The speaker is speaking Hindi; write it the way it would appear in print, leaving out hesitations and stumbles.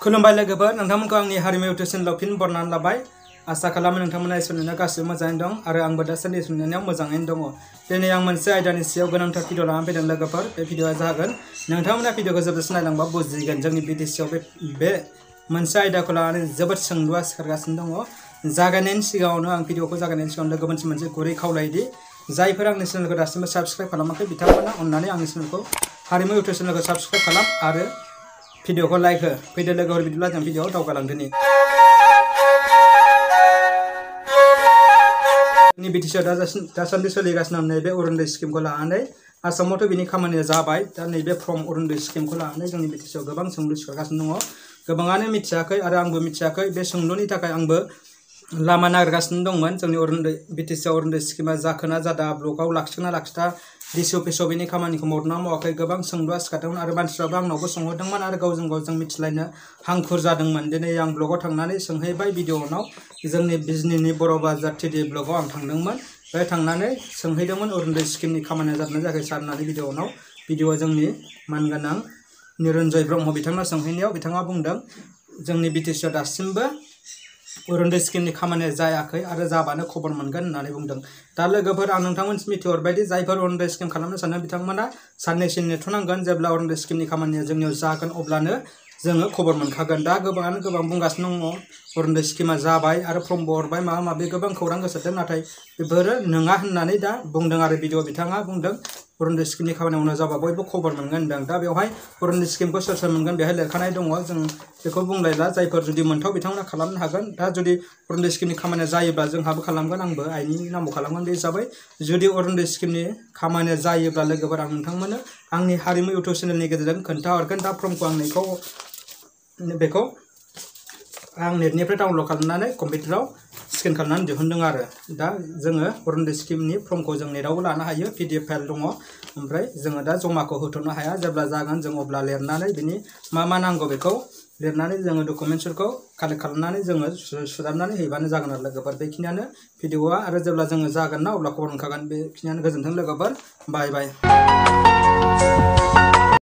खुलुमबाय लोगोफोर नोंथांमोनखौ आंनि हारिमु इउटुब चेनेलाव फिन बरायनानै लाबाय। आसा खालामो नोंथांमोना इसोरनि गासिबो मोजाङैनो दं आरो आंबो दासान्दि इसोरनि मोजाङैनो दङ। दिनै आं मोनसे आयदानि सायाव गोनांथार भिडिअ लानानै फैदों लोगोफोर। बे भिडिअआ जागोन नोंथांमोना भिडिअखौ जोबजासिम नायलांबा बुजिगोन जोंनि बिटिसिआव बे मोनसे आयदाखौ लानानै जोबोद सोंलुआ सिखारगासिनो दङ। जागायनायनि सिगाङावनो आं भिडिअखौ जागायनायनि सिगां लोगोफोरनिसिम मोनसे गुरै खावलायोदि जायफोर आंनि चेनेलखौ दासिमबो साबस्क्राइब खालामाखै बिथांमोना अननानै आंनि चेनेलखौ हारिमु इउटुब चेनेलखौ साबस्क्राइब खालाम आरो भिडिअखौ लाइक हो। फैदो लोगोफोर बिदिब्ला जों भिडिअआव दावगालांदोनि। जोंनि बिटिसिआव दासान्दि सोलिगासिनो नैबे अरुणोदय स्किमखौ लानानै आसामावथ' बिनि खामानिया जाबाय। दा नैबे फ्रम अरुणोदय स्किमखौ लानानै जोंनि बिटिसिआव गोबां सोंलु सिखारगासिनो दङ। गोबाङानो मिथियाखै आरो आंबो मिथियाखै। बे सोंलुनि थाखाय आंबो लामा नागिरगासिनो दंमोन। जोंनि बिटिसिआव अरुणोदय स्किमा जाखोना जादा, ब्लकआव लाखिदोंना लाखिदा, डिसि अफिसाव बिनि खामानिखौ मावदोंना मावाखै, गोबां सोंलुआ सिखारदोंमोन आरो मानसिफ्राबो आंनावबो सोंहरदोंमोन आरो गावजों गाव जों मिथिलायनो हांखुर जादोंमोन। दिनै आं ब्लगाव थांनानै सोंहैबाय भिडिअनाव जोंनि बिजनीनि बर' बाजार टिडि ब्लगाव आं थांदोंमोन। बेहाय थांनानै सोंहैदोंमोन अरुणोदय स्किमनि खामानिया जादोंना जायाखै सार होननानै भिडिअआ जोंनि मानगोनां निरन्जय ब्रह्म बिथांनाव सोंहैनायाव बिथाङा बुंदों जोंनि बिटिसिआव दासिमबो अरुणोदय स्किमनि खामानिया जायाखै आरो जाबानो खबर मोनगोन होननानै बुंदों। दा लोगोफोर आं नोंथांमोनसिम मिथिहरबायदि जायफोर अरुणोदय स्किम खालामनो सानो बिथांमोना साननैसो नेथ'नांगोन। जेब्ला अरुणोदय स्किमनि खामानिया जोंनियाव जागोन अब्लानो जोङो खबर मोनखागोन। दा गोबाङानो गोबां बुंगासिनो दङ अरुणोदय स्किमा जाबाय आरो फर्मबो हरबाय माबा माबि गोबां खौरां गोसारदों, नाथाय बेफोरो नङा होननानै दा बुंदों आरो बिथाङा बुंदों अरुणोदय स्किमनि खामानि उनाव जाबा बयबो खबर मोनगोन होनदों। दा बेवहाय अरुणोदय स्किमखौ सोर सोर मोनगोन बेहाय लिरखानाय दङ। जों बेखौ बुंलायला, जायफोर जुदि मोनथाव बिथांमोना खालामनो हागोन। दा जुदि अरुणोदय स्किमनि खामानिया जायोब्ला जोंहाबो खालामगोन, आंबो आइनि नामाव खालामगोन। बे हिसाबै जुदि अरुणोदय स्किमनि खामानिया जायोब्ला लोगोफोर आं नोंथांमोननो आंनि हारिमु इउटुब चेनेलनि गेजेरजों खोन्थाहरगोन। दा फर्मखौ आं नेटनिफ्राय डाउनलड खालामनानै कम्पिउटाराव स्केन खालामनानै दिहुनदों आरो दा जोङो अरुणोदय स्किमनि फर्मखौ जों नेटआवबो लानो हायो, PDF फाइल दङ। ओमफ्राय जोङो दा जमाखौ होथ'नो हाया, जेब्ला जागोन जों अब्ला लिरनानै बिनि मा नांगौ बेखौ लिरनानै जोङो डकुमेन्टसफोरखौ कालेक्ट खालामनानै जोङो सुजाबनानै हैबानो जागोन आरो लोगोफोर। बेखिनियानो भिडिअआ आरो जेब्ला जोङो जागोन ना अब्ला खबर मोनखागोन। बेखिनियानो, गोजोन्थों लोगोफोर, बाय बाय।